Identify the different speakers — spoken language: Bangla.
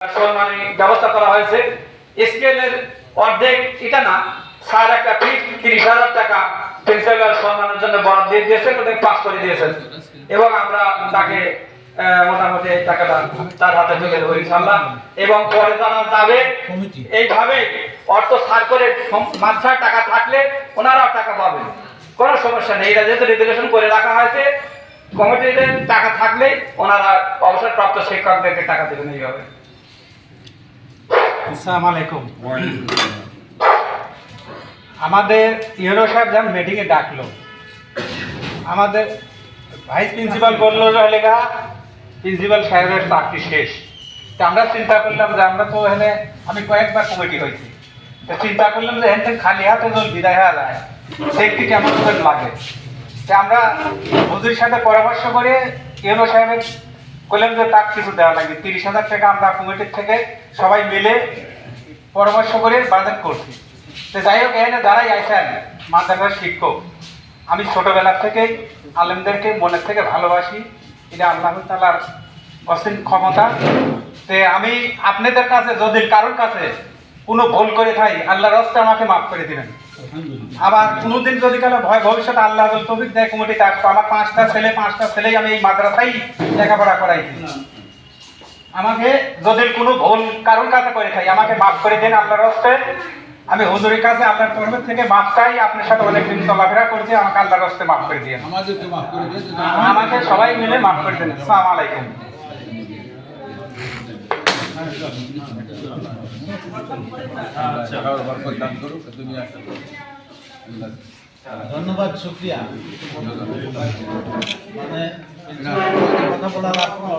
Speaker 1: সম্মানী ব্যবস্থা করা হয়েছে। স্কেলের অর্ধেক এটা না, স্যার একটা ফিক্স 30,000 টাকা প্রিন্সিপাল সম্মানের জন্য বরাদ্দ দিয়ে দিয়েছেন, ওদের পাস করে দিয়েছেন এবং আমরা তাকে মোটামুটি টাকাটা তার হাতে তুলে দেবো ইনশাআল্লাহ। এবং পরে জানা যাবে এইভাবে অর্থ সার করে মাঝখানে টাকা থাকলে ওনারাও টাকা পাবেন, কোনো সমস্যা নেই। এটা যেহেতু রেজুলেশন করে রাখা হয়েছে, কমিটিতে টাকা থাকলেই ওনারা অবসরপ্রাপ্ত শিক্ষকদেরকে টাকা দেবেন এইভাবে।
Speaker 2: আসসালামু আলাইকুম। আমাদের ইউনো সাহেব যখন মিটিংয়ে ডাকলো, আমাদের ভাইস প্রিন্সিপাল বললো যে লেখা প্রিন্সিপাল সাহেবের চাকরি শেষ। তো আমরা চিন্তা করলাম যে আমরা তো এখানে আমি কয়েকবার কমিটি হয়েছি, তো চিন্তা করলাম যে এখান থেকে খালি হাতে যদি বিদায় হওয়া যায় দেখতে কেমন করে লাগে। তো আমরা হুজুরের সাথে পরামর্শ করে ইউনো সাহেবের বললাম যে তার কিছু দেওয়া লাগবে, 30,000 টাকা আমরা কমিটির থেকে সবাই মিলে পরামর্শ করে বাজেট করছি। তো যাই হোক, এখানে যারাই আইসেন মাদ্রাসার শিক্ষক, আমি ছোটবেলা থেকেই আলেমদেরকে মনের থেকে ভালোবাসি, এটা আল্লাহ তাআলার অসীম ক্ষমতা। তো আমি আপনাদের কাছে যদি কারোর কাছে কোনো ভুল করে থাকি, আল্লাহর রাস্তায় আমাকে মাফ করে দিবেন। আবার কোনোদিন যদি কারো ভয় ভবিষ্যতে আল্লাহ তৌফিক দেয় কমিটিতে আসবো, আমার 5টা ছেলেই আমি এই মাদ্রাসায় লেখাপড়া করাইছি। আমাকে যদি কোনো ভুল কারোর কাছে করে থাকি আমাকে মাফ করে দেন আল্লাহর রাস্তায়। আমি হুজুরের কাছে আপনার তরফ থেকে মাফ চাই। আপনার সাথে অনেকদিন চলাফেরা করছি, আমাকে আল্লাহর রাস্তায় মাফ করে দিন, আমাকে সবাই মিলে মাফ করে দেন। আসসালামু আলাইকুম।
Speaker 3: ধন্যবাদ, শুক্রিয়া। মানে কথা বলার